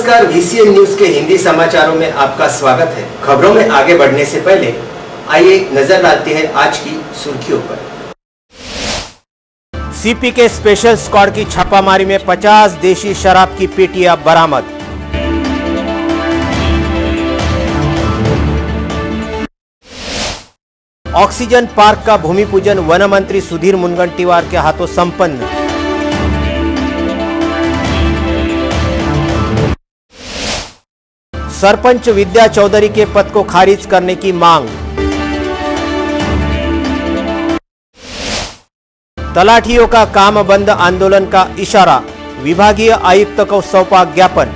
नमस्कार, VCN news के हिंदी समाचारों में आपका स्वागत है। खबरों में आगे बढ़ने से पहले आइए नजर डालते हैं आज की सुर्खियों पर। सीपी के स्पेशल स्क्वाड की छापामारी में 50 देशी शराब की पेटियां बरामद। ऑक्सीजन पार्क का भूमि पूजन वन मंत्री सुधीर मुनगंटीवार के हाथों संपन्न। सरपंच विद्या चौधरी के पद को खारिज करने की मांग। तलाठियों का काम बंद आंदोलन का इशारा, विभागीय आयुक्त को सौंपा ज्ञापन।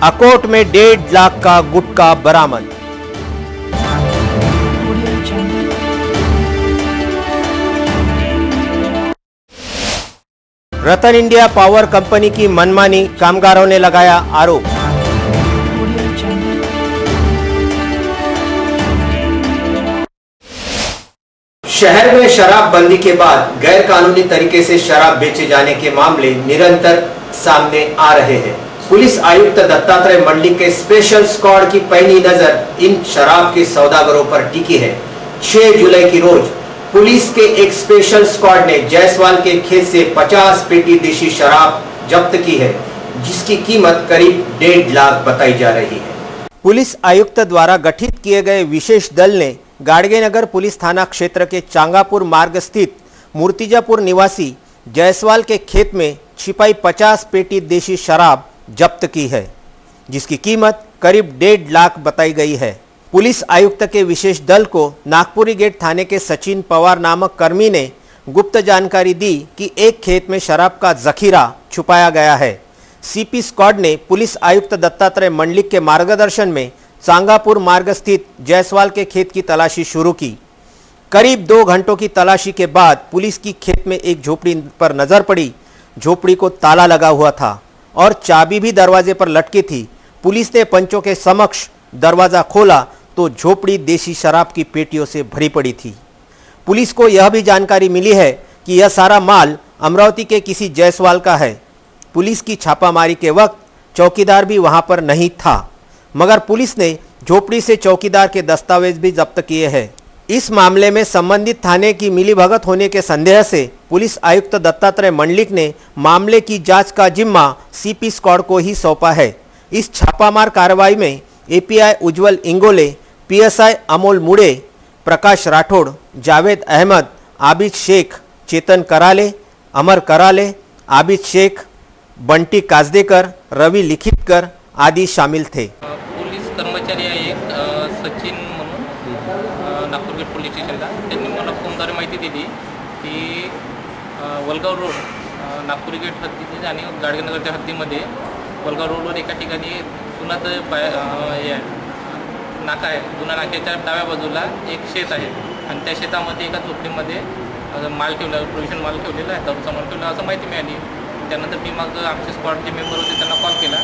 अकोट में 1.5 लाख का गुटखा बरामद। रतन इंडिया पावर कंपनी की मनमानी, कामगारों ने लगाया आरोप। शहर में शराब बंदी के बाद गैर कानूनी तरीके से शराब बेचे जाने के मामले निरंतर सामने आ रहे हैं। पुलिस आयुक्त दत्तात्रेय मंडलिक के स्पेशल स्क्वाड की पैनी नजर इन शराब के सौदागरों पर टिकी है। 6 जुलाई की रोज पुलिस के एक स्पेशल स्क्वाड ने जायसवाल के खेत से 50 पेटी देशी शराब जब्त की है, जिसकी कीमत करीब 1.5 लाख बताई जा रही है। पुलिस आयुक्त द्वारा गठित किए गए विशेष दल ने गाड़गेनगर पुलिस थाना क्षेत्र के चांगापुर मार्ग स्थित मूर्तिजापुर निवासी जायसवाल के खेत में छिपाई 50 पेटी देशी शराब जब्त की है, जिसकी कीमत करीब 1.5 लाख बताई गई है। पुलिस आयुक्त के विशेष दल को नागपुरी गेट थाने के सचिन पवार नामक कर्मी ने गुप्त जानकारी दी कि एक खेत में शराब का जखीरा छुपाया गया है। सीपी स्क्वाड ने पुलिस आयुक्त दत्तात्रेय मंडलिक के मार्गदर्शन में चांगापुर मार्ग स्थित जायसवाल के खेत की तलाशी शुरू की। करीब 2 घंटों की तलाशी के बाद पुलिस की खेत में एक झोपड़ी पर नजर पड़ी। झोपड़ी को ताला लगा हुआ था और चाबी भी दरवाजे पर लटकी थी। पुलिस ने पंचों के समक्ष दरवाजा खोला तो झोपड़ी देशी शराब की पेटियों से भरी पड़ी थी। पुलिस को यह भी जानकारी मिली है कि यह सारा माल अमरावती के किसी जायसवाल का है। पुलिस की छापामारी के वक्त चौकीदार भी वहां पर नहीं था, मगर पुलिस ने झोपड़ी से चौकीदार के दस्तावेज भी जब्त किए हैं। इस मामले में संबंधित थाने की मिलीभगत होने के संदेह से पुलिस आयुक्त दत्तात्रेय मंडलिक ने मामले की जांच का जिम्मा सीपी स्क्वाड को ही सौंपा है। इस छापामार कार्रवाई में एपीआई उज्जवल इंगोले, पीएसआई अमोल मुड़े, प्रकाश राठौड़, जावेद अहमद, आबिद शेख, चेतन कराले, अमर कराले, आबिद शेख, बंटी काजदेकर, रवि लिखितकर आदि शामिल थे। पोलीस कर्मचारी आहे एक सचिन म्हणून नागपूर गेट पोलीस स्टेशनला, त्यांनी मला फोनद्वारे माहिती दिली की वलगाव रोड नागपुरी गेट हद्दीत आणि गाडगेनगरच्या हद्दीमध्ये वलगाव रोडवर एका ठिकाणी जुनाचं नाका आहे। जुना नाक्याच्या डाव्या बाजूला एक शेत आहे आणि त्या शेतामध्ये एका झोपडीमध्ये माल ठेवला, प्रोव्हिजन माल ठेवलेला आहे, दारूचा माल ठेवला असं माहिती मिळाली। त्यानंतर मी मग आमचे स्क्वॉडचे मेंबर होते त्यांना कॉल केला,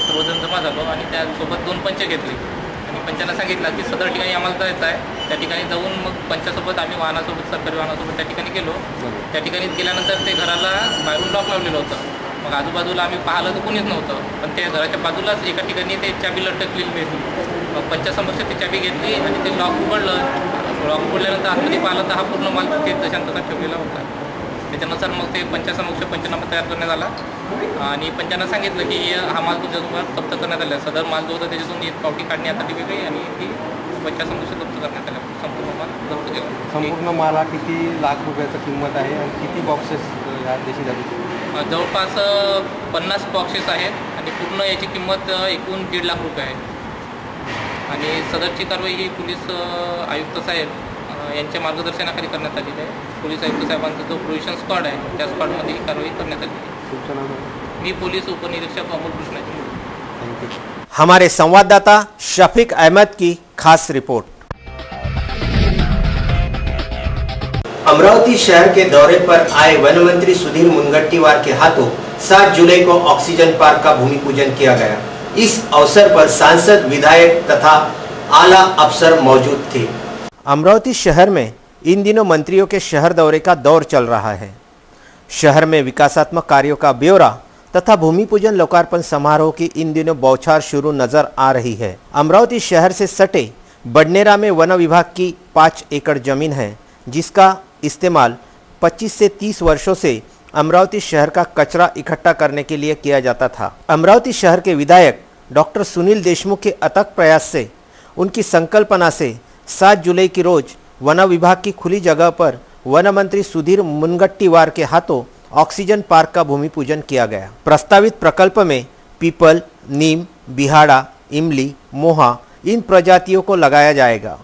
सर्वजण जमा झालो आणि त्यासोबत 2 पंच घेतले आणि पंचांना सांगितलं की सदर ठिकाणी आम्हाला जायचं आहे। त्या ठिकाणी जाऊन मग पंचासोबत आम्ही वाहनासोबत, सरकारी वाहनासोबत त्या ठिकाणी गेलो। त्या ठिकाणी गेल्यानंतर ते घराला बाहेरून लॉक लावलेलं होतं। मग आजूबाजूला आम्ही पाहिलं तर कोणीच नव्हतं, पण त्या घराच्या बाजूलाच एका ठिकाणी ते चाबी लटकलेली भेटली। मग पंचासमक्ष ती चाबी घेतली आणि ते लॉक उघडलं। लॉक उघडल्यानंतर आतमध्ये पाहिलं तर हा पूर्ण माल ते तशांतसा ठेवलेला होता। त्याच्यानुसार मग ते पंचासमक्ष पंचनामा तयार करण्यात आला आणि पंचांना सांगितलं की हा माल तुझ्यासोबत जप्त करण्यात आला। सदर माल जो होता त्याच्यातून एक पावती काढण्यासाठी वेगळी आणि ती पंचासमक्ष जप्त करण्यात आला। संपूर्ण माल जप्त केला। संपूर्ण माला किती लाख रुपयाची किंमत आहे आणि किती बॉक्सेस या देशी दारूचे? जवळपास 50 बॉक्सेस आहेत आणि पूर्ण याची किंमत एकूण 1.5 लाख रुपये आहे आणि सदरची कारवाई ही पोलीस आयुक्त साहेब यांच्या मार्गदर्शनाखाली करण्यात आलेली आहे। पोलीस आयुक्त साहेबांचा जो प्रोव्हिजन स्क्वॉड आहे त्या स्क्वॉडमध्ये ही कारवाई करण्यात आली आहे। मी पोलीस उपनिरीक्षक अमोल कृष्णाजी। हमारे संवाददाता शफीक अहमद की खास रिपोर्ट। अमरावती शहर के दौरे पर आए वन मंत्री सुधीर मुनगंटीवार के हाथों 7 जुलाई को ऑक्सीजन पार्क का भूमि पूजन किया गया। इस अवसर पर सांसद, विधायक तथा आला अफसर मौजूद थे। अमरावती शहर में इन दिनों मंत्रियों के शहर दौरे का दौर चल रहा है। शहर में विकासात्मक कार्यों का ब्यौरा तथा भूमि पूजन लोकार्पण समारोह की इन दिनों बौछार शुरू नजर आ रही है। अमरावती शहर से सटे बडनेरा में वन विभाग की 5 एकड़ जमीन है, जिसका इस्तेमाल 25 से 30 वर्षों से अमरावती शहर का कचरा इकट्ठा करने के लिए किया जाता था। अमरावती शहर के विधायक डॉक्टर सुनील देशमुख के अथक प्रयास से, उनकी संकल्पना से 7 जुलाई की रोज वन विभाग की खुली जगह पर वन मंत्री सुधीर मुनगट्टीवार के हाथों ऑक्सीजन पार्क का भूमि पूजन किया गया। प्रस्तावित प्रकल्प में पीपल, नीम, बिहाड़ा, इमली, मोहा इन प्रजातियों को लगाया जाएगा।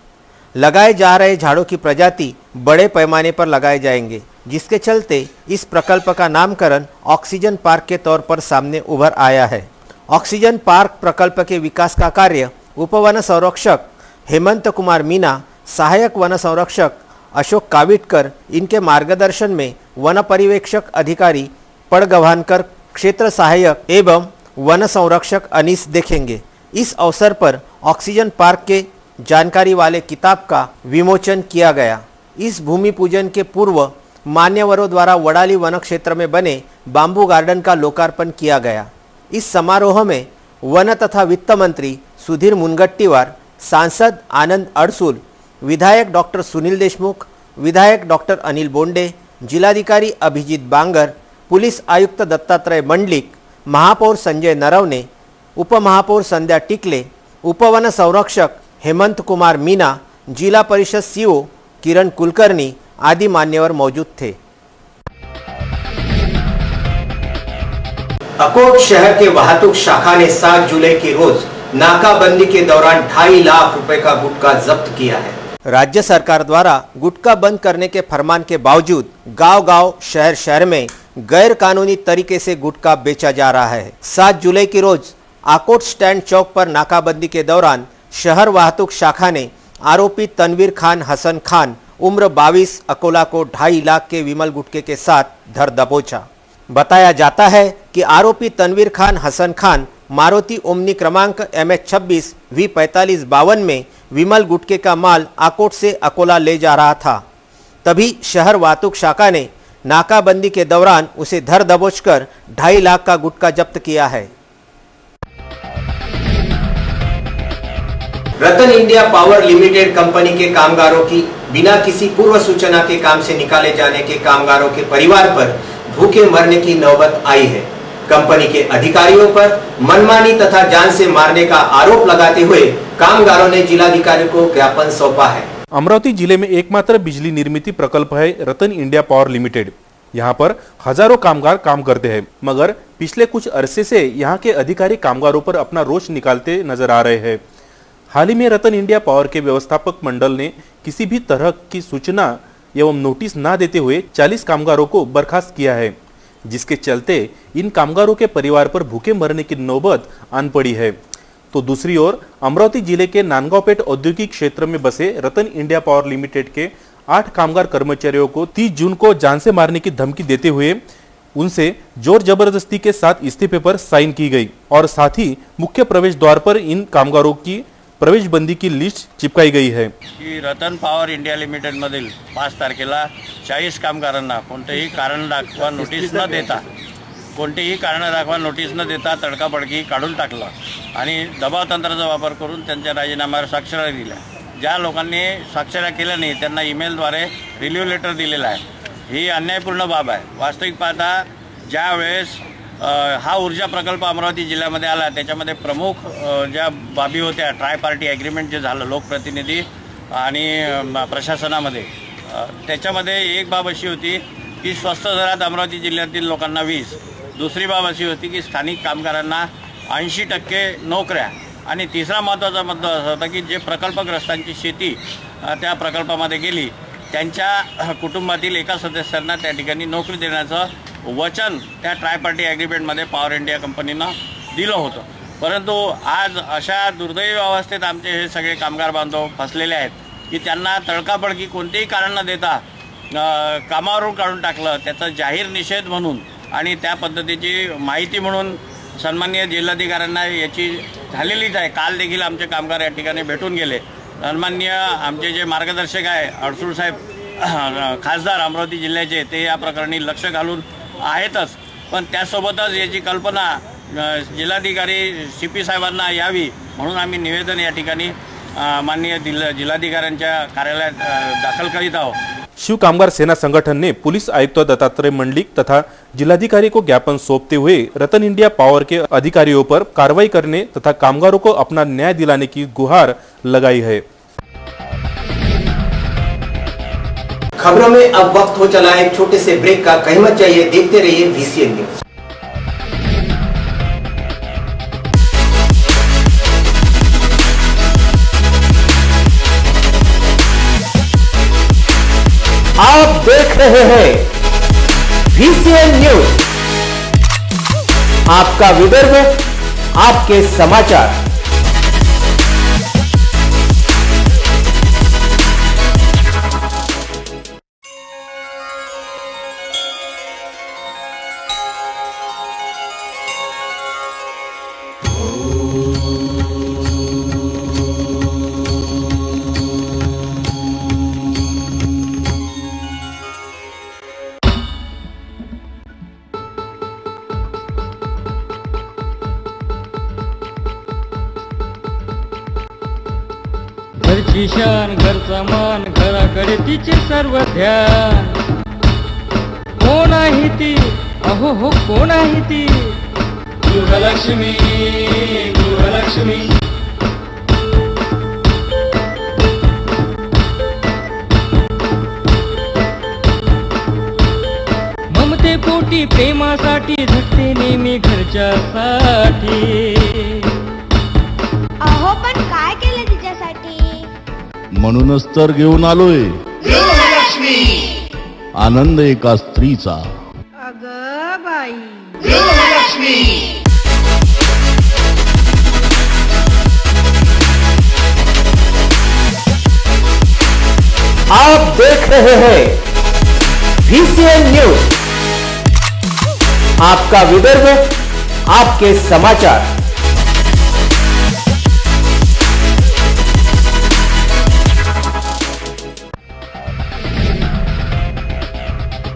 लगाए जा रहे झाड़ों की प्रजाति बड़े पैमाने पर लगाए जाएंगे, जिसके चलते इस प्रकल्प का नामकरण ऑक्सीजन पार्क के तौर पर सामने उभर आया है। ऑक्सीजन पार्क प्रकल्प के विकास का कार्य उपवन संरक्षक हेमंत कुमार मीना, सहायक वन संरक्षक अशोक काविटकर, इनके मार्गदर्शन में वन पर्यवेक्षक अधिकारी पड़गवानकर, क्षेत्र सहायक एवं वन संरक्षक अनीस देखेंगे। इस अवसर पर ऑक्सीजन पार्क के जानकारी वाले किताब का विमोचन किया गया। इस भूमि पूजन के पूर्व मान्यवरों द्वारा वडाली वन क्षेत्र में बने बांबू गार्डन का लोकार्पण किया गया। इस समारोह में वन तथा वित्त मंत्री सुधीर मुनगट्टीवार, सांसद आनंद अड़सूल, विधायक डॉक्टर सुनील देशमुख, विधायक डॉक्टर अनिल बोंडे, जिलाधिकारी अभिजीत बांगर, पुलिस आयुक्त दत्तात्रय मंडलिक, महापौर संजय नरवणे, उपमहापौर संध्या टिकले, उपवन संरक्षक हेमंत कुमार मीना, जिला परिषद सीओ किरण कुलकर्णी आदि मान्यवर मौजूद थे। अकोट शहर के वाहतुक शाखा ने 7 जुलाई की रोज नाकाबंदी के दौरान 2.5 लाख रुपए का गुटखा जब्त किया है। राज्य सरकार द्वारा गुटखा बंद करने के फरमान के बावजूद गांव-गांव, शहर-शहर में गैर कानूनी तरीके से गुटखा बेचा जा रहा है। 7 जुलाई की रोज आकोट स्टैंड चौक पर नाकाबंदी के दौरान शहर वाहतुक शाखा ने आरोपी तनवीर खान हसन खान उम्र 22 अकोला को 2.5 लाख के विमल गुटखे के साथ धर दबोचा। बताया जाता है कि आरोपी तनवीर खान हसन खान मारुति ओमनी क्रमांक MH26 V4552 में विमल गुटखे का माल आकोट से अकोला ले जा रहा था। तभी शहर वाहतुक शाखा ने नाकाबंदी के दौरान उसे धर दबोचकर 2.5 लाख का गुटखा जब्त किया है। रतन इंडिया पावर लिमिटेड कंपनी के कामगारों की बिना किसी पूर्व सूचना के काम से निकाले जाने के कामगारों के परिवार पर भूखे मरने की नौबत आई है। कंपनी के अधिकारियों पर मनमानी तथा जान से मारने का आरोप लगाते हुए कामगारों ने जिलाधिकारी को ज्ञापन सौंपा है। अमरावती जिले में एकमात्र बिजली निर्मिती प्रकल्प है रतन इंडिया पावर लिमिटेड। यहाँ पर हजारों कामगार काम करते हैं, मगर पिछले कुछ अरसे से यहाँ के अधिकारी कामगारों पर अपना रोष निकालते नजर आ रहे हैं। हाल ही में रतन इंडिया पावर के व्यवस्थापक मंडल ने किसी भी तरह की सूचना एवं नोटिस न देते हुए 40 कामगारों को बर्खास्त किया है, जिसके चलते इन कामगारों के परिवार पर भूखे मरने की नौबत आन पड़ी है। तो दूसरी ओर अमरावती जिले के नांदगांवपेट औद्योगिक क्षेत्र में बसे रतन इंडिया पावर लिमिटेड के 8 कामगार कर्मचारियों को 30 जून को जान से मारने की धमकी देते हुए उनसे जोर जबरदस्ती के साथ इस्तीफे पर साइन की गई और साथ ही मुख्य प्रवेश द्वार पर इन कामगारों की प्रवेश बंदी की लिस्ट चिपकाई गई है। रतन पॉवर इंडिया लिमिटेड मधील 5 तारखेला 40 कामगारांना कोणतेही कारण दाखवा नोटीस न देता तडकाफडकी काढून टाकलं आणि दबाव तंत्राचा वापर करून त्यांच्या राजीनाम्यावर स्वाक्षऱ्या दिल्या। ज्या लोकांनी स्वाक्षऱ्या केल्या नाही त्यांना ईमेलद्वारे रिलीव्ह लेटर दिलेला आहे। ही अन्यायपूर्ण बाब आहे। वास्तविक पाहता ज्या वेळेस हा ऊर्जा प्रकल्प अमरावती जिल्ह्यामध्ये आला त्याच्यामध्ये प्रमुख ज्या बाबी होत्या ट्राय पार्टी ॲग्रीमेंट जे झालं लोकप्रतिनिधी आणि प्रशासनामध्ये, त्याच्यामध्ये एक बाब अशी होती की स्वस्त दरात अमरावती जिल्ह्यातील लोकांना वीज, दुसरी बाब अशी होती की स्थानिक कामगारांना 80% नोकऱ्या आणि तिसरा महत्त्वाचा मुद्दा असा होता की जे प्रकल्पग्रस्तांची शेती त्या प्रकल्पामध्ये गेली त्यांच्या कुटुंबातील एका सदस्यांना त्या ठिकाणी नोकरी देण्याचं वचन त्या ट्राय पार्टी ॲग्रीमेंटमध्ये पॉवर इंडिया कंपनीनं दिलं होतं। परंतु आज अशा दुर्दैवी अवस्थेत आमचे हे सगळे कामगार बांधव फसलेले आहेत की त्यांना तडकाफडकी कोणतेही कारण न देता कामावरून काढून टाकलं। त्याचा जाहीर निषेध म्हणून आणि त्या पद्धतीची माहिती म्हणून सन्माननीय जिल्हाधिकाऱ्यांना याची झालेलीच आहे। काल देखील आमचे कामगार या ठिकाणी भेटून गेले। सन्माननीय आमचे जे मार्गदर्शक आहे अडसूळ साहेब खासदार अमरावती जिल्ह्याचे ते या प्रकरणी लक्ष घालून आहेतच, पण त्यासोबतच याची कल्पना जिल्हाधिकारी CP साहेबांना यावी म्हणून आम्ही निवेदन या ठिकाणी माननीय जिल्हाधिकाऱ्यांच्या कार्यालयात दाखल करीत आहोत। शिव कामगार सेना संगठन ने पुलिस आयुक्त दत्तात्रेय मंडलिक तथा जिलाधिकारी को ज्ञापन सौंपते हुए रतन इंडिया पावर के अधिकारियों पर कार्रवाई करने तथा कामगारों को अपना न्याय दिलाने की गुहार लगाई है। खबरों में अब वक्त हो चला है एक छोटे से ब्रेक का। कहीं मत जाइए, देखते रहिए VCN न्यूज। आप देख रहे हैं VCN न्यूज, आपका विदर्भ, आपके समाचार। घरची शान घरचा मान घराकडे तिचे सर्व ध्यान। कोण आहे ती, अहो हो कोण आहे ती, गृहलक्ष्मी गृहलक्ष्मी। ममते पोटी प्रेमासाठी झटते नेहमी घरच्यासाठी। अहो पण काय केलं तिच्यासाठी, म्हणूनच तर घेऊन आलोय गृहलक्ष्मी, आनंद एका स्त्रीचा। अगं बाई, गृहलक्ष्मी। आप देख रहे हैं VCN न्यूज, आपका विदर्भ, आपके समाचार।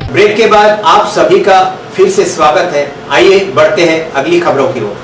ब्रेक के बाद आप सभी का फिर से स्वागत है। आइए बढ़ते हैं अगली खबरों की ओर।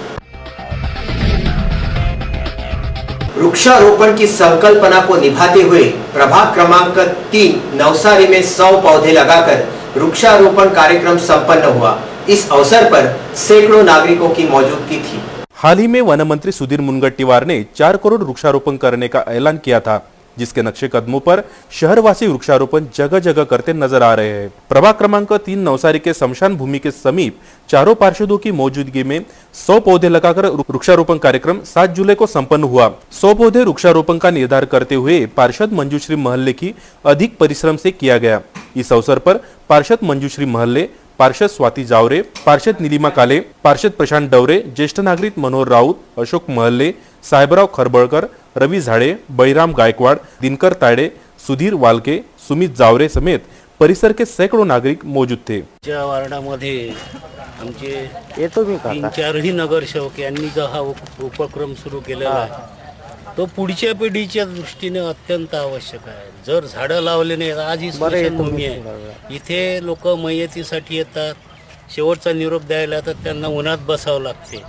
वृक्षारोपण की संकल्पना को निभाते हुए प्रभाग क्रमांक 3 नवसारी में 100 पौधे लगाकर वृक्षारोपण कार्यक्रम संपन्न हुआ। इस अवसर पर सैकड़ों नागरिकों की मौजूदगी थी। हाल ही में वन मंत्री सुधीर मुनगंटीवार ने 4 करोड़ वृक्षारोपण करने का ऐलान किया था, जिसके नक्शे कदमों पर शहरवासी वृक्षारोपण जगह जगह करते नजर आ रहे हैं। प्रभाग क्रमांक 3 नवसारी के शमशान भूमि के समीप चारों पार्षदों की मौजूदगी में 100 पौधे लगाकर वृक्षारोपण कार्यक्रम 7 जुलाई को संपन्न हुआ। 100 पौधे वृक्षारोपण का निर्धार करते हुए पार्षद मंजूश्री महल्ले की अधिक परिश्रम से किया गया। इस अवसर पर पार्षद मंजूश्री महल्ले, पार्षद स्वाति जावरे, पार्षद नीलिमा काले, पार्षद प्रशांत डवरे, ज्येष्ठ नागरिक मनोहर राउत, अशोक महल्ले, साहेबराव खरबळकर, रवि झाड़े, बळीराम गायकवाड, दिनकर ताड़े, सुधीर वालके, सुमित जावरे समेत परिसर के सैकड़ों नागरिक मौजूद थे। ज्या वार्डामध्ये आमचे 3-4ही नगरसेवक यांनी जो हा उपक्रम सुरू केलेला आहे तो पुढच्या पिढीच्या दृष्टीने अत्यंत आवश्यक आहे। जर झाडं लावले नाही, आज ही स्मशानभूमी आहे, इथे लोक मयतीसाठी येतात, शेवटचा निरोप द्यायला तर त्यांना उन्हात बसावं लागते।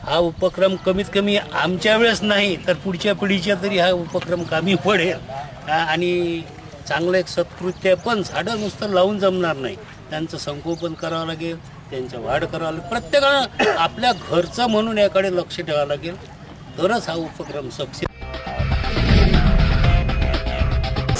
हा उपक्रम कमीत कमी आमच्या वेळेस नाही तर पुढच्या पिढीच्या तरी हा उपक्रम कामी पडेल आणि चांगलं एक सत्कृत्य। पण झाडं नुसतं लावून जमणार नाही, त्यांचं संगोपन करावं लागेल, त्यांचं वाढ करावं लागेल। प्रत्येकानं आपल्या घरचं म्हणून याकडे लक्ष ठेवावं लागेल, तरच हा उपक्रम सक्सेस।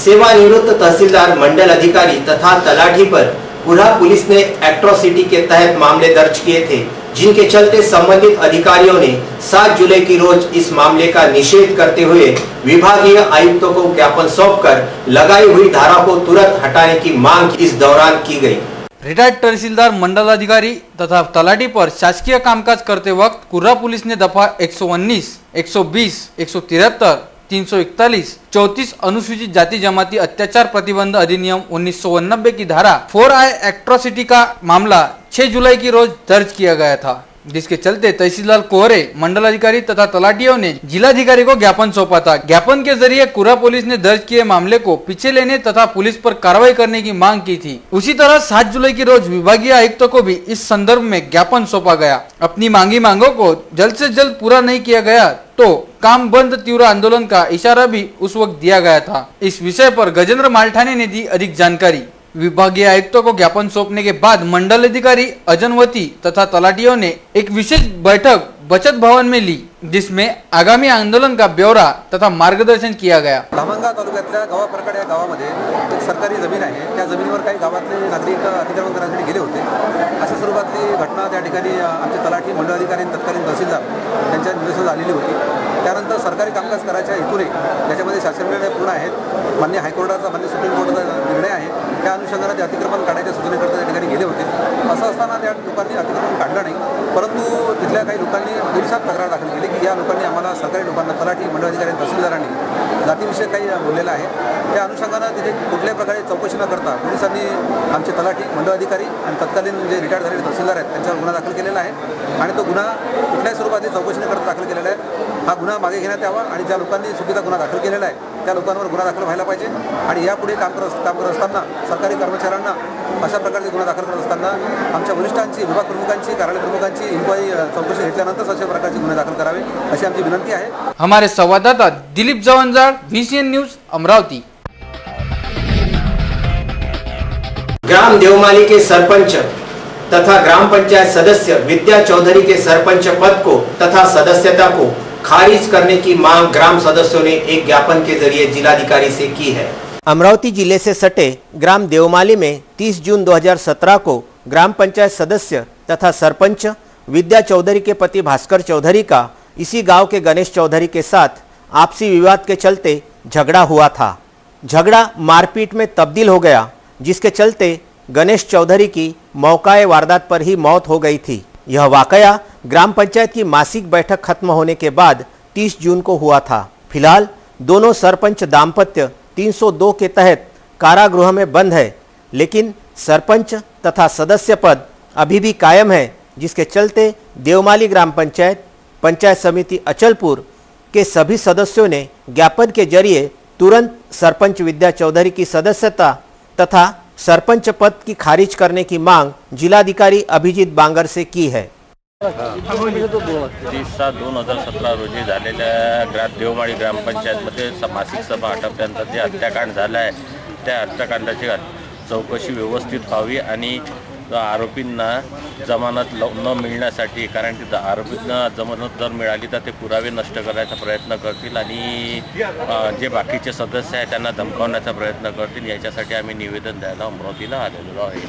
सेवानिवृत्त तहसीलदार, मंडल अधिकारी तथा तलाठी पर पुरा पुलिस ने एट्रोसिटी के तहत मामले दर्ज किए थे, जिनके चलते संबंधित अधिकारियों ने 7 जुलाई की रोज इस मामले का निषेध करते हुए विभागीय आयुक्तों को ज्ञापन सौंपकर लगाई हुई धारा को तुरंत हटाने की मांग इस दौरान की गई। रिटायर्ड तहसीलदार, मंडल अधिकारी तथा तलाठी पर शासकीय कामकाज करते वक्त कुर्रा पुलिस ने दफा 119, 120, 173, 341, 34 अनुसूचित जाति जमाती अत्याचार प्रतिबंध अधिनियम 1989 की धारा 4I एट्रोसिटी का मामला 6 जुलाई की रोज दर्ज किया गया था। जिसके चलते तहसीलदार कोहरे, मंडलाधिकारी तथा तलाटियों ने जिलाधिकारी को ज्ञापन सौंपा था। ज्ञापन के जरिए कुरा पुलिस ने दर्ज किए मामले को पीछे लेने तथा पुलिस पर कार्रवाई करने की मांग की थी। उसी तरह 7 जुलाई की रोज विभागीय आयुक्तों को भी इस संदर्भ में ज्ञापन सौंपा गया। अपनी मांगों को जल्द से जल्द पूरा नहीं किया गया तो काम बंद तीव्र आंदोलन का इशारा भी उस वक्त दिया गया था। इस विषय पर गजेंद्र माल्ठाने ने दी अधिक जानकारी। विभागीय आयुक्तों को ज्ञापन सौंपने के बाद मंडलाधिकारी अजनवती तथा तलाटियों ने एक विशेष बैठक बचत भवन में ली, जिसमें आगामी आंदोलन का ब्यौरा तथा मार्गदर्शन किया गया। धामणगाव तालुक्यातल्या गावाप्रकडे या गावामध्ये एक सरकारी जमीन आहे। त्या जमिनीवर काही गावातले नागरिक अतिक्रमण करण्यासाठी गेले होते। अशा स्वरूपातली घटना त्या ठिकाणी आमचे तलाठी, मंडलाधिकारी आणि तत्कालीन तहसीलदार यांच्या निर्देशात आलेली होती। त्यानंतर सरकारी कामकाज करायच्या हेतूने ज्याच्यामध्ये शासन निर्णय पूर्ण आहेत, मान्य हायकोर्टाचा, मान्य सुप्रीम कोर्टाचा निर्णय आहे, त्या अनुषंगाने ते अतिक्रमण काढायच्या सूचनेकरता त्या ठिकाणी गेले होते। असं असताना त्या लोकांनी अतिक्रमण काढलं नाही, परंतु तिथल्या काही लोकांनी पोलिसात तक्रार दाखल केली की या लोकांनी आम्हाला, सरकारी लोकांना, तलाठी, मंडलाधिकारी, तहसीलदारांनी जातीविषयक काही बोललेलं आहे। त्या अनुषंगाने तिथे कुठल्याही प्रकारे चौकशी न करता पोलिसांनी आमचे तलाठी, मंडलाधिकारी आणि तत्कालीन जे रिटायर्ड झालेले तहसीलदार आहेत त्यांच्यावर गुन्हा दाखल केलेला आहे आणि तो गुन्हा कुठल्याही स्वरूपात चौकशी न करता दाखल केलेला आहे। हा गुन्हा मागे घेण्यात यावा आणि ज्या लोकांनी चुकीचा गुन्हा दाखल केलेला आहे त्या लोकांवर गुन्हा दाखल व्हायला पाहिजे आणि यापुढे काम करत असताना सरकारी कर्मचाऱ्यांना अशा प्रकारचे गुन्हा दाखल करत असताना आमच्या वरिष्ठांची, विभाग प्रमुखांची, कार्यालय प्रमुखांची इन्क्वायरी चौकशी घेतल्यानंतर अशा प्रकारचे गुन्हे दाखल करावे अशी आमची विनंती आहे। हमारे संवाददाता दिलीप जवंजाळ, VCN न्यूज, अमरावती। ग्राम देवमाली के सरपंच तथा ग्राम पंचायत सदस्य विद्या चौधरी के सरपंच पद को तथा सदस्यता को खारिज करने की मांग ग्राम सदस्यों ने एक ज्ञापन के जरिए जिलाधिकारी से की है। अमरावती जिले से सटे ग्राम देवमाली में 30 जून 2017 को ग्राम पंचायत सदस्य तथा सरपंच विद्या चौधरी के पति भास्कर चौधरी का इसी गांव के गणेश चौधरी के साथ आपसी विवाद के चलते झगड़ा हुआ था। झगड़ा मारपीट में तब्दील हो गया, जिसके चलते गणेश चौधरी की मौकाए वारदात पर ही मौत हो गई थी। यह वाकया ग्राम पंचायत की मासिक बैठक खत्म होने के बाद 30 जून को हुआ था। फिलहाल दोनों सरपंच दाम्पत्य 302 के तहत कारागृह में बंद है, लेकिन सरपंच तथा सदस्य पद अभी भी कायम है, जिसके चलते देवमाली ग्राम पंचायत, पंचायत समिति अचलपुर के सभी सदस्यों ने ज्ञापन के जरिए तुरंत सरपंच विद्या चौधरी की सदस्यता तथा सरपंच पद की खारिज करने की मांग जिलाधिकारी अभिजीत बांगर से की है। 30/7/2017 रोजी झालेल्या देवमाळी ग्रामपंचायतमध्ये मासिक सभा आटपल्यानंतर जे हत्याकांड झालं आहे त्या हत्याकांडाची चौकशी व्यवस्थित व्हावी आणि आरोपींना जमानत न मिळण्यासाठी, कारण की आरोपींना जमानत जर मिळाली तर ते पुरावे नष्ट करायचा प्रयत्न करतील आणि जे बाकीचे सदस्य आहेत त्यांना धमकावण्याचा प्रयत्न करतील, याच्यासाठी आम्ही निवेदन द्यायला अमरावतीला आलेलो आहे।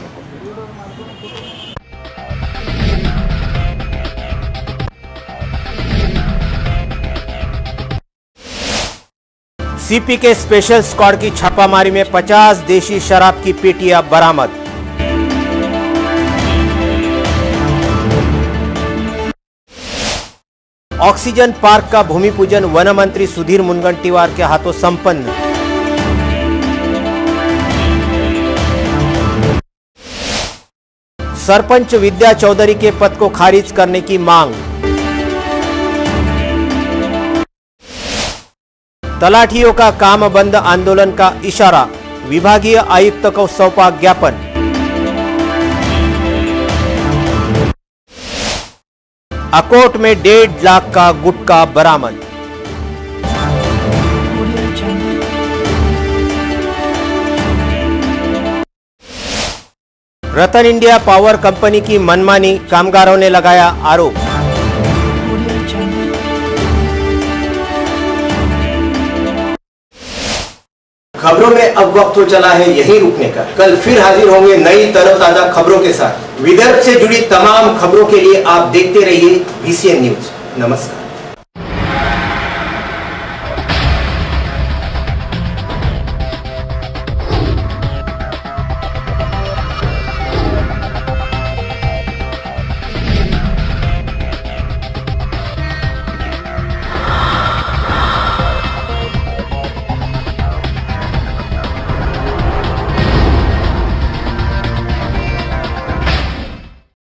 सीपी के स्पेशल स्क्वाड की छापामारी में 50 देशी शराब की पेटियां बरामद। ऑक्सीजन पार्क का भूमि पूजन वन मंत्री सुधीर मुनगंटीवार के हाथों संपन्न। सरपंच विद्या चौधरी के पद को खारिज करने की मांग। तलाठियों का काम बंद आंदोलन का इशारा, विभागीय आयुक्त को सौंपा ज्ञापन। अकोट में 1.5 लाख का गुटखा बरामद। रतन इंडिया पावर कंपनी की मनमानी, कामगारों ने लगाया आरोप। खबरों में अब वक्त हो चला है यहीं रुकने का। कल फिर हाजिर होंगे नई तरोताजा खबरों के साथ। विदर्भ से जुड़ी तमाम खबरों के लिए आप देखते रहिए VCN न्यूज। नमस्कार।